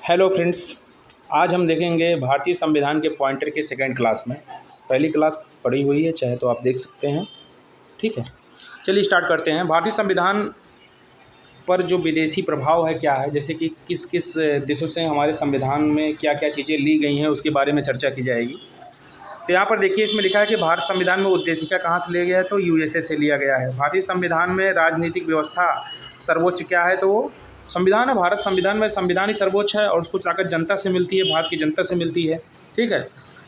Hello friends, आज हम देखेंगे भारतीय संविधान के पॉइंटर के सेकंड क्लास में। पहली क्लास पढ़ी हुई है, चाहे तो आप देख सकते हैं। ठीक है, चलिए स्टार्ट करते हैं। भारतीय संविधान पर जो विदेशी प्रभाव है क्या है, जैसे कि किस किस देशों से हमारे संविधान में क्या क्या चीज़ें ली गई हैं, उसके बारे में चर्चा की जाएगी। तो यहाँ पर देखिए, इसमें लिखा है कि भारत संविधान में उद्देशिका कहाँ से लिया गया है, तो यूएसए से लिया गया है। भारतीय संविधान में राजनीतिक व्यवस्था सर्वोच्च क्या है, तो वो संविधान है। भारत संविधान में संविधान ही सर्वोच्च है और उसको ताकत जनता से मिलती है, भारत की जनता से मिलती है। ठीक है,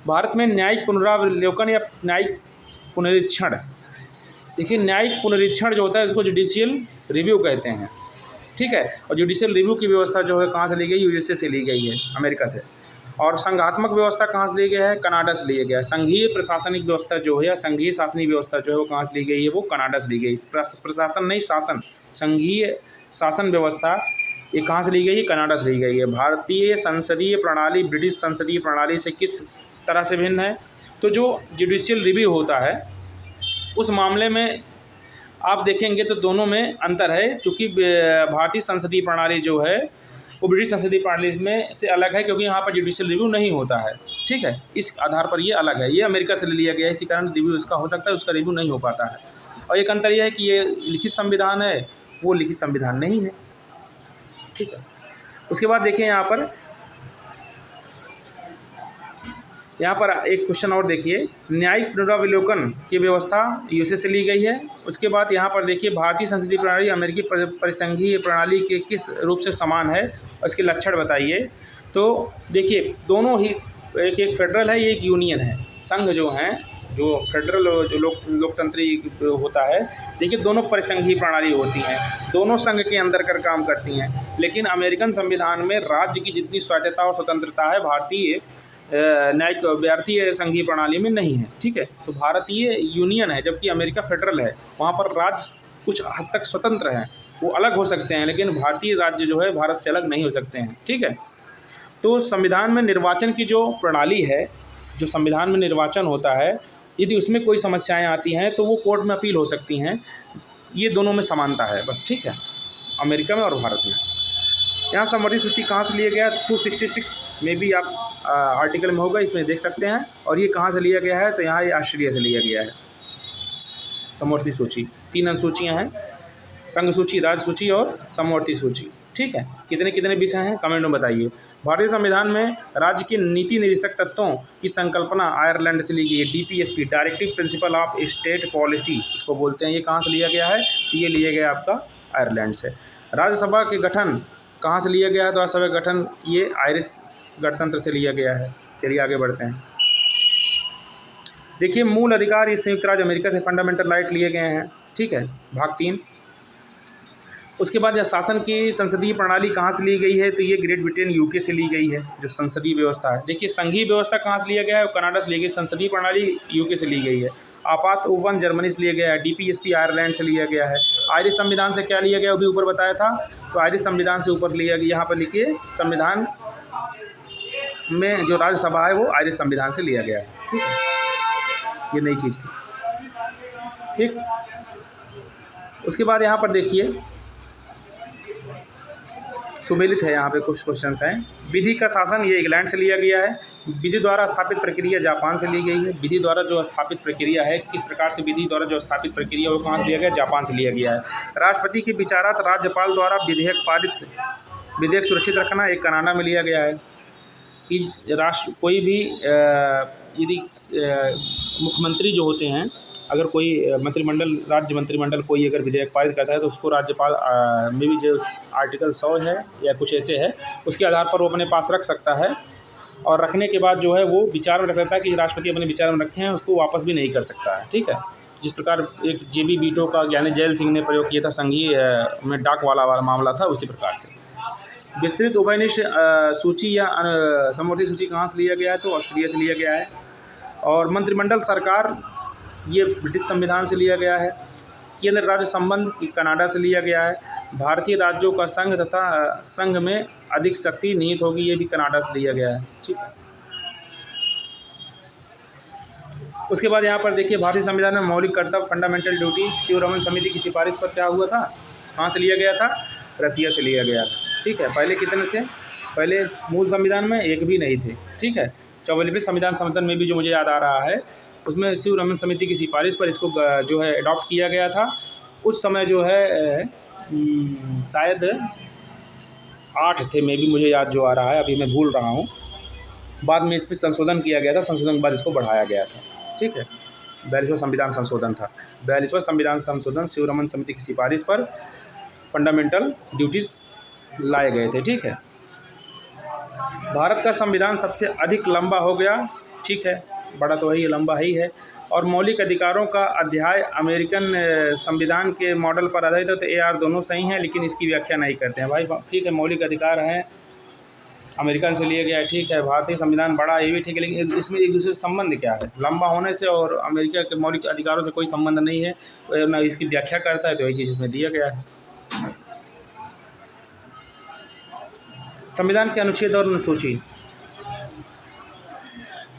भारत में न्यायिक पुनरावलोकन या न्यायिक पुनरीक्षण, देखिए न्यायिक पुनरीक्षण जो होता है उसको जुडिशियल रिव्यू कहते हैं। ठीक है, और जुडिशियल रिव्यू की व्यवस्था जो है कहाँ से ली गई, यूएसए से ली गई है, अमेरिका से। और संघात्मक व्यवस्था कहाँ से ली गई है, कनाडा से ली गया है। संघीय प्रशासनिक व्यवस्था जो है या संघीय शासनिक व्यवस्था जो है वो कहाँ से ली गई है, वो कनाडा से ली गई। प्रशासन नहीं, शासन, संघीय शासन व्यवस्था ये कहाँ से ली गई है, कनाडा से ली गई है। भारतीय संसदीय प्रणाली ब्रिटिश संसदीय प्रणाली से किस तरह से भिन्न है, तो जो जुडिशियल रिव्यू होता है उस मामले में आप देखेंगे तो दोनों में अंतर है, क्योंकि भारतीय संसदीय प्रणाली जो है वो ब्रिटिश संसदीय प्रणाली में से अलग है, क्योंकि यहाँ पर जुडिशियल रिव्यू नहीं होता है। ठीक है, इस आधार पर ये अलग है, ये अमेरिका से ले लिया गया है, इसी कारण रिव्यू इसका हो सकता है, उसका रिव्यू नहीं हो पाता है। और एक अंतर यह है कि ये लिखित संविधान है, वो लिखित संविधान नहीं है। ठीक है, उसके बाद देखिए यहाँ पर एक क्वेश्चन और देखिए, न्यायिक पुनरावलोकन की व्यवस्था यूएसए से ली गई है। उसके बाद यहाँ पर देखिए, भारतीय संसदीय प्रणाली अमेरिकी परिसंघीय प्रणाली के किस रूप से समान है और इसके लक्षण बताइए। तो देखिए, दोनों ही एक फेडरल है, एक यूनियन है। संघ जो हैं, जो फेडरल जो लोकतंत्री होता है, देखिए दोनों परिसंघीय प्रणाली होती हैं, दोनों संघ के अंदर कर काम करती हैं। लेकिन अमेरिकन संविधान में राज्य की जितनी स्वायत्तता और स्वतंत्रता है भारतीय न्यायिक भारतीय संघीय प्रणाली में नहीं है। ठीक है, तो भारतीय यूनियन है जबकि अमेरिका फेडरल है, वहाँ पर राज्य कुछ हद तक स्वतंत्र हैं, वो अलग हो सकते हैं, लेकिन भारतीय राज्य जो है भारत से अलग नहीं हो सकते हैं। ठीक है, तो संविधान में निर्वाचन की जो प्रणाली है, जो संविधान में निर्वाचन होता है, यदि उसमें कोई समस्याएं आती हैं तो वो कोर्ट में अपील हो सकती हैं। ये दोनों में समानता है बस। ठीक है, अमेरिका में और भारत में। यहाँ समवर्ती सूची कहाँ से लिया गया, 266 में भी आप आर्टिकल में होगा, इसमें देख सकते हैं। और ये कहाँ से लिया गया है, तो यहाँ ये ऑस्ट्रेलिया से लिया गया है। समवर्ती सूची 3 अनुसूचियाँ हैं, संघ सूची, राज्य सूची और समवर्ती सूची। ठीक है, कितने कितने विषय हैं कमेंट में बताइए। भारतीय संविधान में राज्य के नीति निर्देशक तत्वों की संकल्पना आयरलैंड से ली गई है। DPSP, directive principle of state policy इसको बोलते हैं, ये कहाँ से लिया गया है, तो ये लिया गया आपका आयरलैंड से। राज्यसभा के गठन कहाँ से लिया गया है, तो राज्यसभा का गठन ये आयरिश गणतंत्र से लिया गया है। चलिए आगे बढ़ते हैं। देखिए, मूल अधिकार ये संयुक्त राज्य अमेरिका से फंडामेंटल राइट लिए गए हैं। ठीक है, भाग 3। उसके बाद यह शासन की संसदीय प्रणाली कहाँ से ली गई है, तो ये ग्रेट ब्रिटेन यूके से ली गई है, जो संसदीय व्यवस्था है। देखिए, संघीय व्यवस्था कहाँ से लिया गया है, कनाडा से ली गई। संसदीय प्रणाली यूके से ली गई है। आपात उपवन जर्मनी से लिया गया है। डीपीएसपी आयरलैंड से लिया गया है। आयरिश संविधान से क्या लिया गया, वो भी ऊपर बताया था, तो आयरिश संविधान से ऊपर लिया गया। यहाँ पर लिखिए, संविधान में जो राज्यसभा है वो आयरिश संविधान से लिया गया है। ठीक है, ये नई चीज़ थी। ठीक, उसके बाद यहाँ पर देखिए, सुमेलित है, यहाँ पे कुछ क्वेश्चंस हैं। विधि का शासन ये इंग्लैंड से लिया गया है। विधि द्वारा स्थापित प्रक्रिया जापान से ली गई है। विधि द्वारा जो स्थापित प्रक्रिया है, किस प्रकार से विधि द्वारा जो स्थापित प्रक्रिया वो कहाँ से लिया गया, जापान से लिया गया है। राष्ट्रपति के विचारात राज्यपाल द्वारा विधेयक सुरक्षित रखना एक कनाडा में लिया गया है। कि कोई भी यदि मुख्यमंत्री जो होते हैं, अगर कोई मंत्रिमंडल, राज्य मंत्रिमंडल कोई अगर विधेयक पारित करता है तो उसको राज्यपाल में भी जो आर्टिकल 100 है या कुछ ऐसे है, उसके आधार पर वो अपने पास रख सकता है। और रखने के बाद जो है वो विचार में रख लेता है कि राष्ट्रपति अपने विचार में रखे हैं, उसको वापस भी नहीं कर सकता है। ठीक है, जिस प्रकार एक जेबी वीटो का यानी जैल सिंह ने प्रयोग किया था संघीय में डाक वाला मामला था, उसी प्रकार से। विस्तृत उभयनिष्ठ सूची या समवर्ती सूची कहाँ से लिया गया है, तो ऑस्ट्रेलिया से लिया गया है। और मंत्रिमंडल सरकार ये ब्रिटिश संविधान से लिया गया है। केंद्र राज्य संबंध कनाडा से लिया गया है। भारतीय राज्यों का संघ तथा संघ में अधिक शक्ति निहित होगी, ये भी कनाडा से लिया गया है। ठीक है, उसके बाद यहाँ पर देखिए, भारतीय संविधान में मौलिक कर्तव्य फंडामेंटल ड्यूटी शिवरमन समिति की सिफारिश पर क्या हुआ था, कहाँ से लिया गया था, रसिया से लिया गया था। ठीक है, पहले कितने थे, पहले मूल संविधान में एक भी नहीं थे, ठीक है। 44वें संविधान संशोधन में भी जो मुझे याद आ रहा है, उसमें शिवरमन समिति की सिफारिश पर इसको जो है अडॉप्ट किया गया था। उस समय जो है शायद 8 थे, में भी मुझे याद जो आ रहा है, अभी मैं भूल रहा हूँ। बाद में इस पर संशोधन किया गया था, संशोधन के बाद इसको बढ़ाया गया था, ठीक है। 42वां संविधान संशोधन था। 42वां संविधान संशोधन शिवरमन समिति की सिफारिश पर फंडामेंटल ड्यूटीज़ लाए गए थे, ठीक है। भारत का संविधान सबसे अधिक लंबा हो गया, ठीक है, बड़ा तो वही लंबा ही है। और मौलिक अधिकारों का अध्याय अमेरिकन संविधान के मॉडल पर आधारित है, तो AR दोनों सही हैं, लेकिन इसकी व्याख्या नहीं करते हैं भाई, ठीक है। मौलिक अधिकार हैं, अमेरिकन से लिए गया है, ठीक है। भारतीय संविधान बड़ा, ये भी ठीक है, लेकिन इसमें एक दूसरे से संबंध क्या है? लंबा होने से और अमेरिका के मौलिक अधिकारों से कोई संबंध नहीं है, न इसकी व्याख्या करता है, तो यही चीज़ इसमें दिया गया है। संविधान के अनुच्छेद और अनुसूची,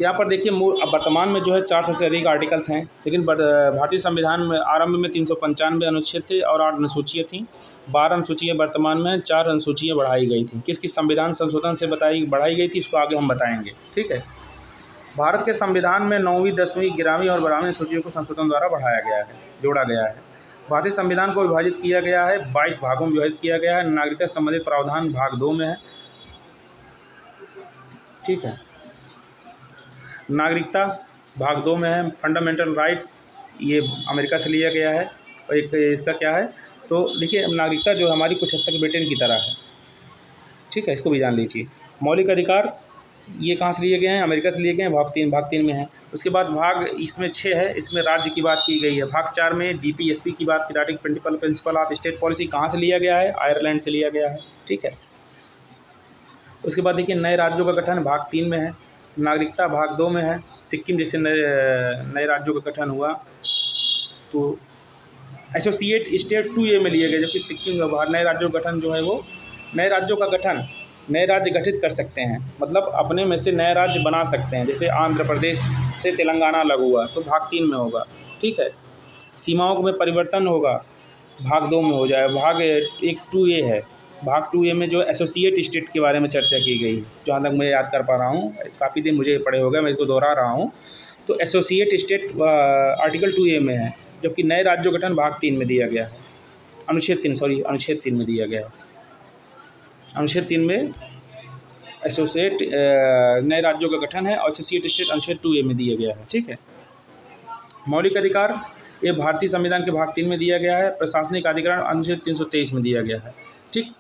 यहाँ पर देखिए वर्तमान में जो है 400 से अधिक आर्टिकल्स हैं, लेकिन भारतीय संविधान में आरंभ में 395 अनुच्छेद थे और 8 अनुसूचियाँ थीं। 12 अनुसूचियाँ वर्तमान में, 4 अनुसूचियाँ बढ़ाई गई थी। किस संविधान संशोधन से बढ़ाई गई थी, इसको आगे हम बताएंगे, ठीक है। भारत के संविधान में 9वीं, 10वीं, 11वीं और 12वीं अनुसूचियों को संशोधन द्वारा बढ़ाया गया है, जोड़ा गया है। भारतीय संविधान को विभाजित किया गया है, 22 भागों में विभाजित किया गया है। नागरिकता संबंधित प्रावधान भाग 2 में है, ठीक है। नागरिकता भाग 2 में है। फंडामेंटल राइट, ये अमेरिका से लिया गया है। और एक इसका क्या है, तो देखिए नागरिकता जो हमारी कुछ हद तक ब्रिटेन की तरह है, ठीक है, इसको भी जान लीजिए। मौलिक अधिकार ये कहाँ से लिए गए हैं, अमेरिका से लिए गए हैं, भाग 3 में है। उसके बाद भाग इसमें 6 है, इसमें राज्य की बात की गई है। भाग 4 में DPSP की बात की, direct principle of state policy कहाँ से लिया गया है, आयरलैंड से लिया गया है, ठीक है। उसके बाद देखिए नए राज्यों का गठन भाग 3 में है। नागरिकता भाग 2 में है। सिक्किम जैसे नए राज्यों का गठन हुआ तो एसोसिएट स्टेट 2A में लिए गए, जबकि सिक्किम में बाहर नए राज्यों का गठन जो है वो नए राज्यों का गठन, नए राज्य गठित कर सकते हैं, मतलब अपने में से नए राज्य बना सकते हैं। जैसे आंध्र प्रदेश से तेलंगाना अलग हुआ तो भाग 3 में होगा, ठीक है। सीमाओं में परिवर्तन होगा, भाग 2 में हो जाए। भाग 2A है। भाग 2A में जो एसोसिएट स्टेट के बारे में चर्चा की गई, जहाँ तक मैं याद कर पा रहा हूँ, काफ़ी दिन मुझे पढ़े हो गए, मैं इसको दोहरा रहा हूँ। तो एसोसिएट स्टेट आर्टिकल 2A में है, जबकि नए राज्यों गठन भाग 3 में दिया गया है। अनुच्छेद 3 में दिया गया है। अनुच्छेद 3 में एसोसिएट नए राज्यों का गठन है और एसोसिएट स्टेट अनुच्छेद 2A में दिया गया है, ठीक है। मौलिक अधिकार ये भारतीय संविधान के भाग 3 में दिया गया है। प्रशासनिक अधिकार अनुच्छेद 323 में दिया गया है, ठीक।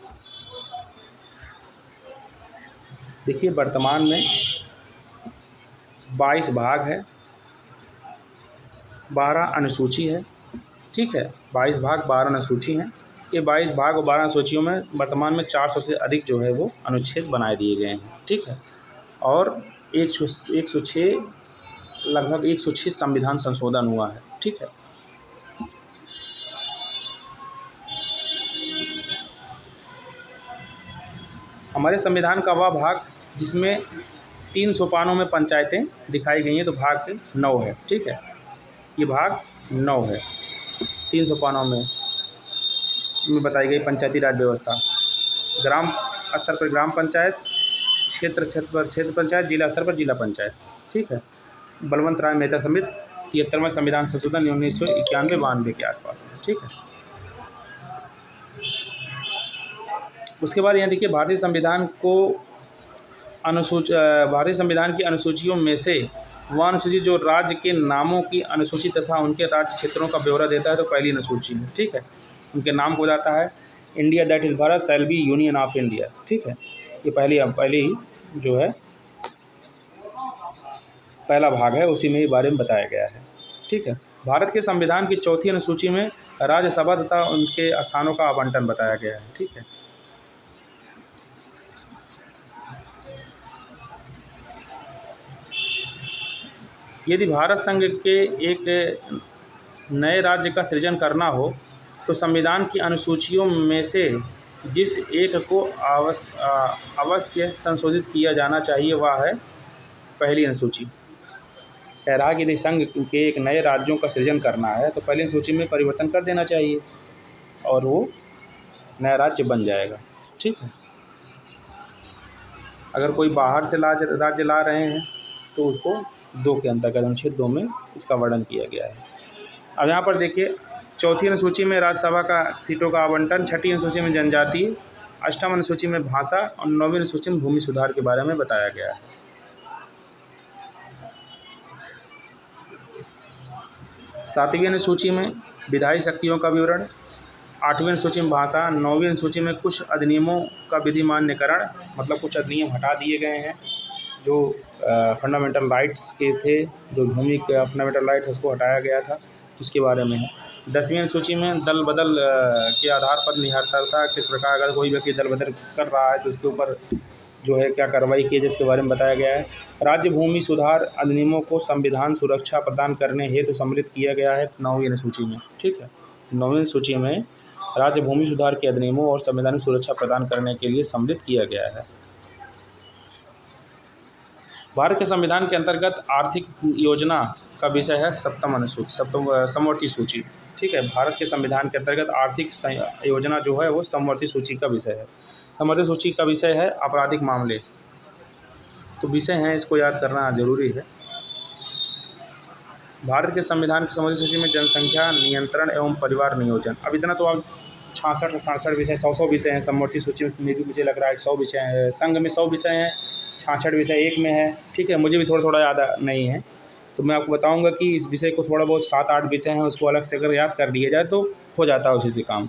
देखिए वर्तमान में 22 भाग है, 12 अनुसूची है, ठीक है। 22 भाग 12 अनुसूची हैं। ये 22 भाग और 12 अनुसूचियों में वर्तमान में 400 से अधिक जो है वो अनुच्छेद बनाए दिए गए हैं, ठीक है। और 106 लगभग 106 संविधान संशोधन हुआ है, ठीक है। हमारे संविधान का वह भाग जिसमें 3 सोपानों में पंचायतें दिखाई गई हैं, तो भाग 9 है, ठीक है। ये भाग 9 है। 3 सोपानों में बताई गई पंचायती राज व्यवस्था, ग्राम स्तर पर ग्राम पंचायत, क्षेत्र पर क्षेत्र पंचायत, जिला स्तर पर जिला पंचायत, ठीक है। बलवंत राय मेहता समित 73वां संविधान संशोधन 1991-92 के आसपास है, ठीक है। उसके बाद यहाँ देखिए भारतीय संविधान की अनुसूचियों में से वह अनुसूची जो राज्य के नामों की अनुसूची तथा उनके राज्य क्षेत्रों का ब्यौरा देता है, तो पहली अनुसूची है, ठीक है। उनके नाम को बताता है, India that is Bharat shall be union of India, ठीक है। ये पहली जो है पहला भाग है, उसी में ये बारे में बताया गया है, ठीक है। भारत के संविधान की 4थी अनुसूची में राज्यसभा तथा उनके स्थानों का आवंटन बताया गया है, ठीक है। यदि भारत संघ के एक नए राज्य का सृजन करना हो तो संविधान की अनुसूचियों में से जिस एक को अवश्य संशोधित किया जाना चाहिए वह है पहली अनुसूची। कह रहा है कि यदि संघ के एक नए राज्यों का सृजन करना है तो पहली अनुसूची में परिवर्तन कर देना चाहिए और वो नया राज्य बन जाएगा, ठीक है। अगर कोई बाहर से राज्य ला रहे हैं तो उसको 2 के अंतर्गत अनुच्छेद 2 में इसका वर्णन किया गया है। अब यहाँ पर देखिए, चौथी अनुसूची में राज्यसभा का सीटों का आवंटन, छठी अनुसूची में जनजाति, अष्टम अनुसूची में भाषा और 9वीं अनुसूची में भूमि सुधार के बारे में बताया गया है। सातवीं अनुसूची में विधायी शक्तियों का विवरण, 8वीं अनुसूची में भाषा, 9वीं अनुसूची में कुछ अधिनियमों का विधि मान्यकरण, मतलब कुछ अधिनियम हटा दिए गए हैं जो फंडामेंटल राइट्स के थे, जो भूमि का फंडामेंटल राइट है उसको हटाया गया था, उसके बारे में है। 10वीं अनुसूची में दल बदल के आधार पर निरंतरता किस प्रकार, अगर कोई व्यक्ति दल बदल कर रहा है तो उसके ऊपर जो है क्या कार्रवाई की जिसके बारे में बताया गया है। राज्य भूमि सुधार अधिनियमों को संविधान सुरक्षा प्रदान करने हेतु सम्मिलित किया गया है 9वीं अनुसूची में। ठीक है, 9वीं अनुसूची में राज्य भूमि सुधार के अधिनियमों और संवैधानिक सुरक्षा प्रदान करने के लिए सम्मिलित किया गया है। भारत के संविधान के अंतर्गत आर्थिक योजना का विषय है सप्तम अनुसूची, समवर्ती सूची। ठीक है, भारत के संविधान के अंतर्गत आर्थिक योजना जो है वो समवर्ती सूची का विषय है। समवर्ती सूची का विषय है आपराधिक मामले, तो विषय हैं, इसको याद करना जरूरी है। भारत के संविधान की समवर्ती सूची में जनसंख्या नियंत्रण एवं परिवार नियोजन, अब इतना तो अब 66-67 विषय, 100 विषय हैं। समवर्ती सूची में भी मुझे लग रहा है 100 विषय हैं, संघ में 100 विषय हैं, 66 विषय एक में है। ठीक है, मुझे भी थोड़ा थोड़ा याद नहीं है, तो मैं आपको बताऊंगा कि इस विषय को थोड़ा बहुत 7-8 विषय हैं, उसको अलग से अगर याद कर दिया जाए तो हो जाता है उसी से काम।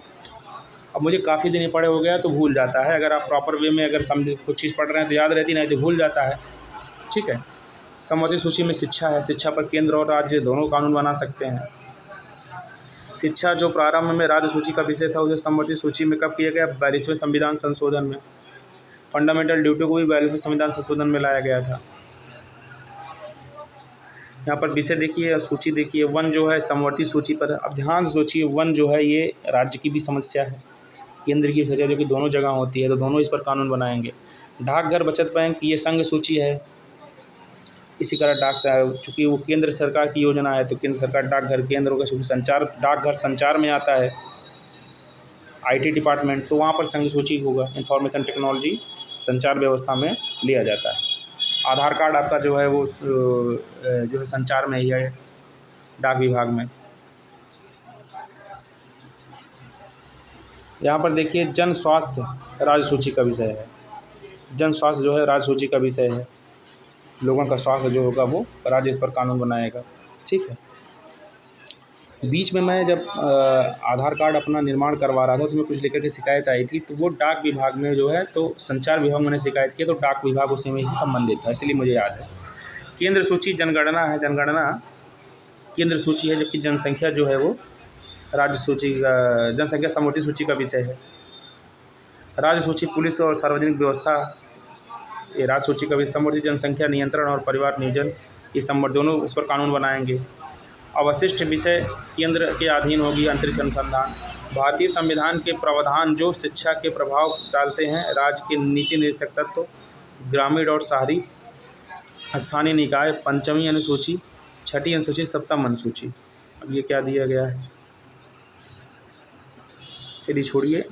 अब मुझे काफ़ी दिन पढ़े हो गया तो भूल जाता है, अगर आप प्रॉपर वे में अगर समझ कुछ चीज़ पढ़ रहे हैं तो याद रहती, नहीं तो भूल जाता है। ठीक है, समवर्ती सूची में शिक्षा है, शिक्षा पर केंद्र और राज्य दोनों कानून बना सकते हैं। शिक्षा जो प्रारंभ में राज्य सूची का विषय था उसे समवर्ती सूची में कब किया गया, 42वें संविधान संशोधन में। फंडामेंटल ड्यूटी को भी 42वें संविधान संशोधन में लाया गया था। यहाँ पर विषय देखिए, सूची देखिए, वन जो है समवर्ती सूची पर। अब ध्यान से सोचिए, वन जो है ये राज्य की भी समस्या है, केंद्र की समस्या, जो कि दोनों जगह होती है, तो दोनों इस पर कानून बनाएंगे। डाकघर बचत बैंक ये संघ सूची है, इसी तरह चूँकि वो केंद्र सरकार की योजना है तो केंद्र सरकार डाकघर केंद्र होगा, क्योंकि संचार डाकघर संचार में आता है, IT डिपार्टमेंट, तो वहाँ पर संघ सूची होगा। इंफॉर्मेशन टेक्नोलॉजी संचार व्यवस्था में लिया जाता है। आधार कार्ड आपका जो है वो जो है संचार में ही है, डाक विभाग में। यहाँ पर देखिए, जन स्वास्थ्य राज्य सूची का विषय है। जन स्वास्थ्य जो है राज्य सूची का विषय है, लोगों का स्वास्थ्य जो होगा वो राज्य इस पर कानून बनाएगा। ठीक है, बीच में मैं जब आधार कार्ड अपना निर्माण करवा रहा था तो उसमें कुछ लेकर के शिकायत आई थी, तो वो डाक विभाग में जो है, तो संचार विभाग में शिकायत की तो डाक विभाग उसी में से संबंधित था, इसलिए मुझे याद है। केंद्र सूची जनगणना है, जनगणना केंद्र सूची है, जबकि जनसंख्या जो है वो राज्य सूची का, जनसंख्या समवर्ती सूची का विषय है। राज्य सूची पुलिस और सार्वजनिक व्यवस्था ये राज्य सूची का विषय। समवर्ती जनसंख्या नियंत्रण और परिवार नियोजन ये समवर्ती दोनों इस पर कानून बनाएंगे। अवशिष्ट विषय केंद्र के अधीन होगी अंतरिक्ष अनुसंधान। भारतीय संविधान के प्रावधान जो शिक्षा के प्रभाव डालते हैं, राज्य के नीति निर्देशक तत्व, ग्रामीण और शहरी स्थानीय निकाय, 5वीं अनुसूची, 6ठी अनुसूची, 7वीं अनुसूची। अब ये क्या दिया गया है, चलिए छोड़िए।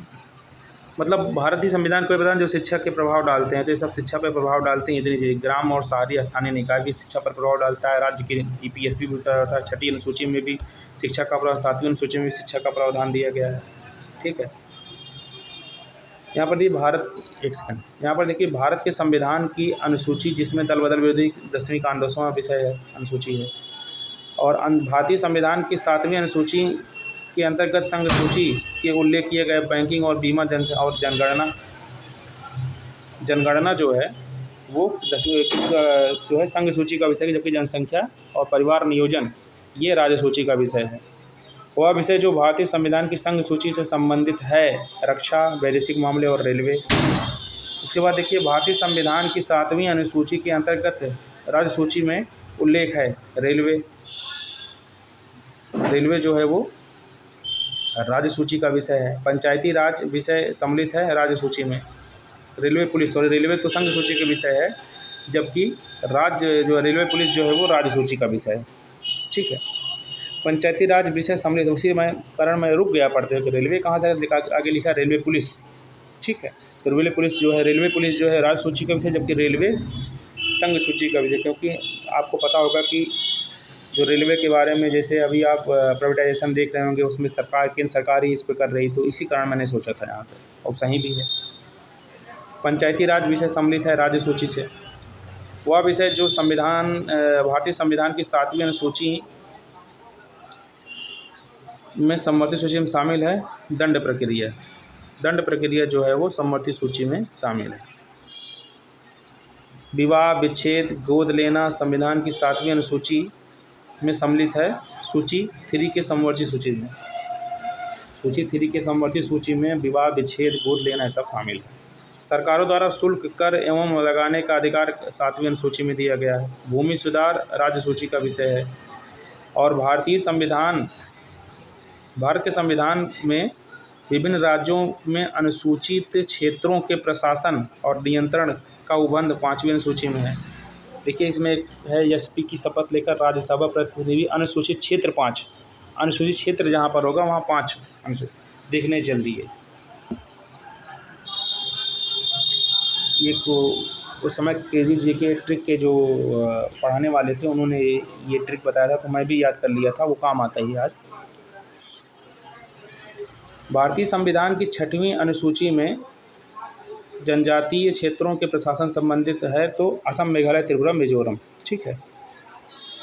मतलब भारतीय संविधान कोई प्रधान जो शिक्षा के प्रभाव डालते हैं, तो ये सब शिक्षा पर प्रभाव डालते हैं, इतनी चीज़। ग्राम और शहरी स्थानीय निकाय भी शिक्षा पर प्रभाव डालता है, राज्य के EPSP भी होता है। 6ठी अनुसूची में भी शिक्षा का प्रावधान, 7वीं अनुसूची में भी शिक्षा का प्रावधान दिया गया है। ठीक है, यहाँ पर यहाँ पर देखिए भारत के संविधान की अनुसूची जिसमें दल बदल विरोधी 10वीं का 10वां विषय है, अनुसूची है। और भारतीय संविधान की 7वीं अनुसूची के अंतर्गत संघ सूची के उल्लेख किए गए बैंकिंग और बीमा और जनगणना जो है वो 10वीं जो है संघ सूची का विषय है, जबकि जनसंख्या और परिवार नियोजन ये राज्य सूची का विषय है। वह विषय जो भारतीय संविधान की संघ सूची से संबंधित है, रक्षा, वैदेशिक मामले और रेलवे। इसके बाद देखिए, भारतीय संविधान की 7वीं अनुसूची के अंतर्गत राज्य सूची में उल्लेख है रेलवे। रेलवे जो है वो राज्य सूची का विषय है। पंचायती राज विषय सम्मिलित है राज्य सूची में। रेलवे पुलिस, और रेलवे तो संघ सूची का विषय है, जबकि राज्य जो रेलवे पुलिस जो है वो राज्य सूची का विषय है। ठीक है, पंचायती राज विषय सम्मिलित, उसी में कारण मैं रुक गया पढ़ते हुए कि रेलवे कहाँ से आगे लिखा, रेलवे पुलिस। ठीक है, तो रेलवे पुलिस जो है राज्य सूची का विषय, जबकि रेलवे संघ सूची का विषय। क्योंकि आपको पता होगा कि जो रेलवे के बारे में जैसे अभी आप प्राइवेटाइजेशन देख रहे होंगे, उसमें केंद्र सरकार ही इस पर कर रही, तो इसी कारण मैंने सोचा था यहाँ पर, और सही भी है। पंचायती राज विषय सम्मिलित है राज्य सूची से। वह विषय जो भारतीय संविधान की 7वीं अनुसूची में समवर्ती सूची में शामिल है। दंड प्रक्रिया जो है वो समवर्ती सूची में शामिल है। विवाह, विच्छेद, गोद लेना संविधान की 7वीं अनुसूची में सम्मिलित है। सूची 3 के समवर्ती सूची में विवाह, विच्छेद, गोद लेना सब शामिल है। सरकारों द्वारा शुल्क, कर एवं लगाने का अधिकार 7वीं अनुसूची में दिया गया है। भूमि सुधार राज्य सूची का विषय है। और भारत के संविधान में विभिन्न राज्यों में अनुसूचित क्षेत्रों के प्रशासन और नियंत्रण का उपबंध 5वीं अनुसूची में है। देखिए, इसमें एक है एसपी की शपथ लेकर राज्यसभा प्रतिनिधि, अनुसूचित क्षेत्र 5, अनुसूचित क्षेत्र जहाँ पर होगा वहाँ 5 देखने चल दिए। ये उस समय केजी जी के ट्रिक के जो पढ़ाने वाले थे, उन्होंने ये ट्रिक बताया था, तो मैं भी याद कर लिया था, वो काम आता ही आज। भारतीय संविधान की 6वीं अनुसूची में जनजातीय क्षेत्रों के प्रशासन संबंधित है, तो असम, मेघालय, त्रिपुरा, मिजोरम, ठीक है।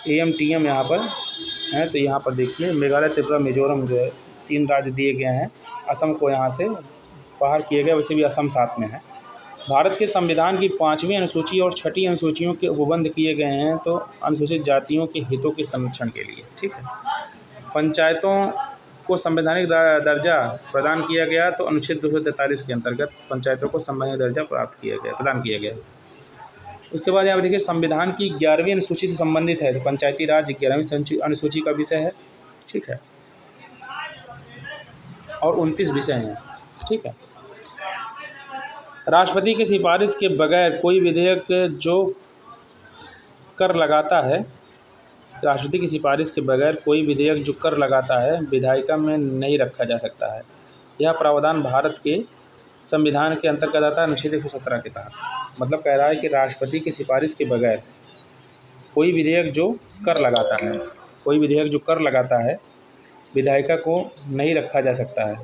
AMTM यहाँ पर है, तो यहाँ पर देखिए मेघालय, त्रिपुरा, मिजोरम जो है 3 राज्य दिए गए हैं। असम को यहाँ से बाहर किए गए, वैसे भी असम साथ में है। भारत के संविधान की 5वीं अनुसूची और 6ठी अनुसूचियों के उपबंध किए गए हैं, तो अनुसूचित जातियों के हितों के संरक्षण के लिए, ठीक है। पंचायतों को संवैधानिक दर्जा प्रदान किया गया, तो अनुच्छेद 243 के अंतर्गत पंचायतों को संवैधानिक दर्जा प्रदान किया गया। उसके बाद यहाँ पर देखिए संविधान की 11वीं अनुसूची से संबंधित है, तो पंचायती राज 11वीं अनुसूची का विषय है, ठीक है। और 29 विषय हैं, ठीक है। राष्ट्रपति की सिफारिश के बगैर कोई विधेयक जो कर लगाता है, राष्ट्रपति की सिफारिश के बगैर कोई विधेयक जो कर लगाता है, विधायिका में नहीं रखा जा सकता है। यह प्रावधान भारत के संविधान के अंतर्गत आता है, अनुच्छेद 117 के तहत। मतलब कह रहा है कि राष्ट्रपति की सिफारिश के बगैर कोई विधेयक जो कर लगाता है, विधायिका को नहीं रखा जा सकता है,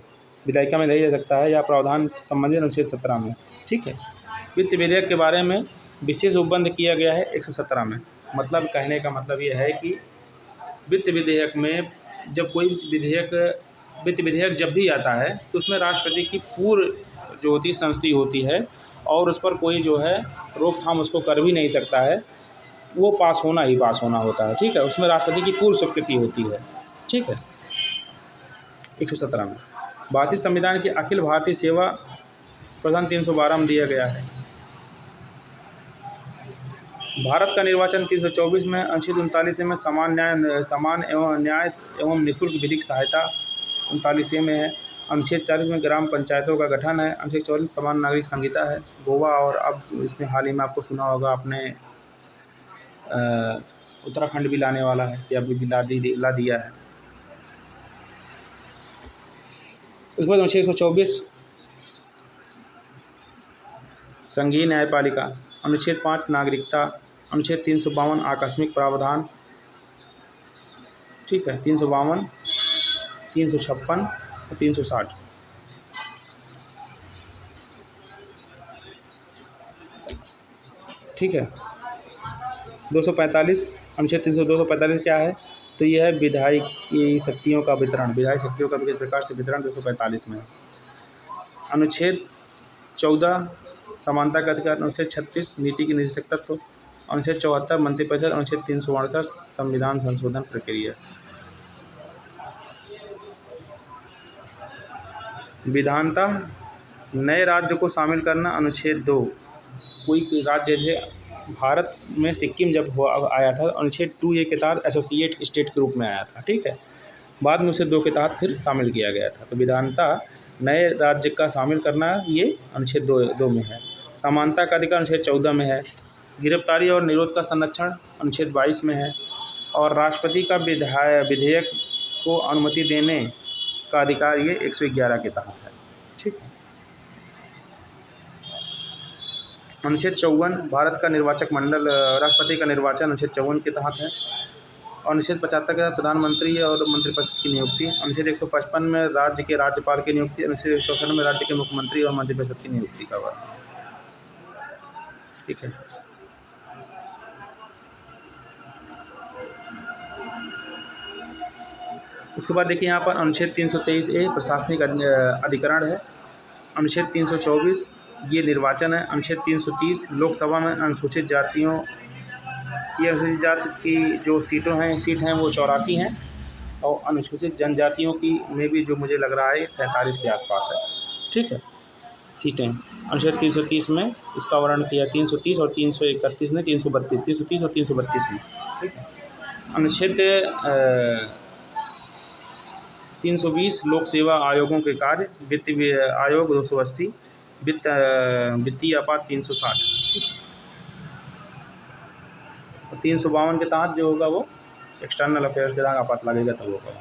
विधायिका में नहीं रह सकता है। यह प्रावधान संबंधित अनुच्छेद 17 में, ठीक है। वित्त विधेयक के बारे में विशेष उपबंध किया गया है 117 में। मतलब कहने का मतलब यह है कि वित्त विधेयक में जब कोई वित्त विधेयक जब भी आता है, तो उसमें राष्ट्रपति की पूर्व जो होती संस्तुति होती है, और उस पर कोई जो है रोकथाम उसको कर भी नहीं सकता है, वो पास होना होता है, ठीक है। उसमें राष्ट्रपति की पूर्व स्वीकृति होती है, ठीक है। 117 में भारतीय संविधान की अखिल भारतीय सेवा प्रधान 312 में दिया गया है। भारत का निर्वाचन 324 में, अनुच्छेद 39 में समान न्याय एवं निःशुल्क विधिक सहायता 39 में है। अनुच्छेद 40 में ग्राम पंचायतों का गठन है। अनुच्छेद 44 समान नागरिक संहिता है। गोवा और अब इसमें हाल ही में आपको सुना होगा आपने उत्तराखंड भी लाने वाला है, या अभी भी ला दिया है। उसके बाद अनुच्छेद 124 संघीय न्यायपालिका, अनुच्छेद 5 नागरिकता, अनुच्छेद 352 आकस्मिक प्रावधान, ठीक है। 352, 356 और 360, ठीक है। 245 अनुच्छेद 245 क्या है, तो यह है विधायी शक्तियों का वितरण, विधायी शक्तियों का किस प्रकार से वितरण 245 में। अनुच्छेद 14 समानता का अधिकार, अनुच्छेद 36 नीति की निदेशक तत्व, अनुच्छेद 74 मंत्रिपरिषद, अनुच्छेद 368 संविधान संशोधन प्रक्रिया। विधानता नए राज्य को शामिल करना, अनुच्छेद 2 कोई राज्य जैसे भारत में सिक्किम जब आया था, अनुच्छेद 2A के तहत एसोसिएट स्टेट के रूप में आया था, ठीक है। बाद में उसे 2 के तहत फिर शामिल किया गया था। तो विधानता नए राज्य का शामिल करना, ये अनुच्छेद 2 में है। समानता का अधिकार अनुच्छेद 14 में है। गिरफ्तारी और निरोध का संरक्षण अनुच्छेद 22 में है। और राष्ट्रपति का विधेयक को अनुमति देने का अधिकार ये 111 के तहत है, ठीक है। अनुच्छेद 54 भारत का निर्वाचक मंडल राष्ट्रपति का निर्वाचन अनुच्छेद 54 के तहत है। और अनुच्छेद 75 के तहत प्रधानमंत्री और मंत्रिपरिषद की नियुक्ति। अनुच्छेद 155 में राज्य के राज्यपाल की नियुक्ति। अनुच्छेद 164 में राज्य के मुख्यमंत्री और मंत्रिपरिषद की नियुक्ति का हुआ। ठीक है। उसके बाद देखिए यहाँ पर अनुच्छेद 323A प्रशासनिक अधिकरण है। अनुच्छेद 324 ये निर्वाचन है। अनुच्छेद 330 लोकसभा में अनुसूचित जातियों ये अनुसूचित जाति की जो सीट हैं वो 84 हैं। और अनुसूचित जनजातियों की में भी जो मुझे लग रहा है 47 के आसपास है। ठीक है, सीटें अनुच्छेद 330 में इसका वर्णन किया 330 और 331 में 332 330 और 332 में। ठीक है। अनुच्छेद 320 लोक सेवा आयोगों के कार्य। वित्त आयोग 280, वित्तीय आपात 360। ठीक है। 352 के तहत जो होगा वो एक्सटर्नल अफेयर्स के तहत आपात लगेगा तब होगा।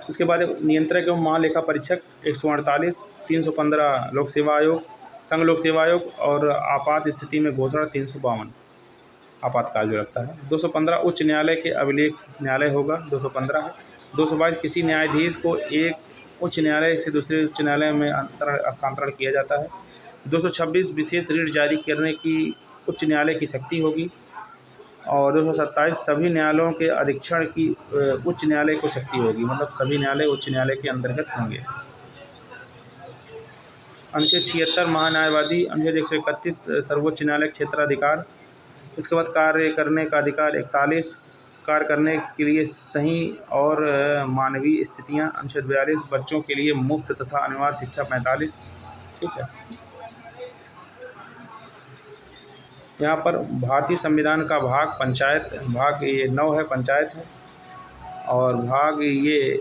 उसके बाद नियंत्रक एवं महालेखा परीक्षक 148, 315 लोक सेवा आयोग, संघ लोक सेवा आयोग और आपात स्थिति में घोषणा 352 आपातकाल जो लगता है। 215 उच्च न्यायालय के अभिलेख न्यायालय होगा 215 है। 222 किसी न्यायाधीश को एक उच्च न्यायालय से दूसरे उच्च न्यायालय में हस्तांतरण किया जाता है। 226 विशेष ऋण जारी करने की उच्च न्यायालय की शक्ति होगी। और 227 सभी न्यायालयों के अधीक्षण की उच्च न्यायालय को शक्ति होगी, मतलब सभी न्यायालय उच्च न्यायालय के अंतर्गत होंगे। अनुच्छेद 76 महान्यायवादी। अनुच्छेद 131 सर्वोच्च न्यायालय क्षेत्राधिकार। उसके बाद कार्य करने का अधिकार 41, कार्य करने के लिए सही और मानवीय स्थितियाँ। अनुच्छेद 42 बच्चों के लिए मुफ्त तथा अनिवार्य शिक्षा 45। ठीक है। यहाँ पर भारतीय संविधान का भाग पंचायत, भाग ये 9 है, पंचायत है। और भाग ये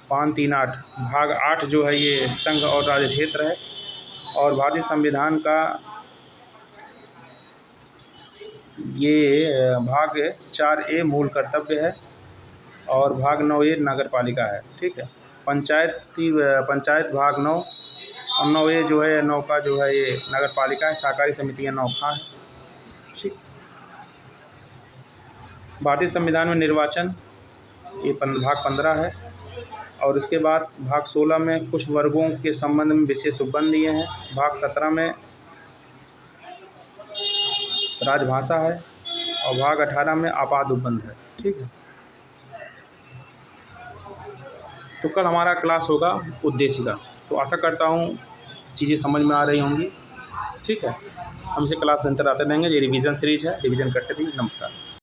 538, भाग 8 जो है ये संघ और राज्य क्षेत्र है। और भारतीय संविधान का ये भाग 4A मूल कर्तव्य है। और भाग 9A नगर पालिका है। ठीक है। पंचायत भाग 9 और 9A जो है 9 का जो है ये नगर पालिका है। सहकारी समितियाँ 9 है। ठीक। भारतीय संविधान में निर्वाचन ये भाग 15 है। और उसके बाद भाग 16 में कुछ वर्गों के संबंध में विशेष उपबंध दिए हैं। भाग 17 में राजभाषा है। और भाग 18 में आपात उपबंध है। ठीक है। तो कल हमारा क्लास होगा उद्देश्य का। तो आशा करता हूँ चीज़ें समझ में आ रही होंगी। ठीक है। हमसे क्लास निरंतर आते रहेंगे। ये रिवीजन सीरीज है, रिवीजन करते रहिए। नमस्कार।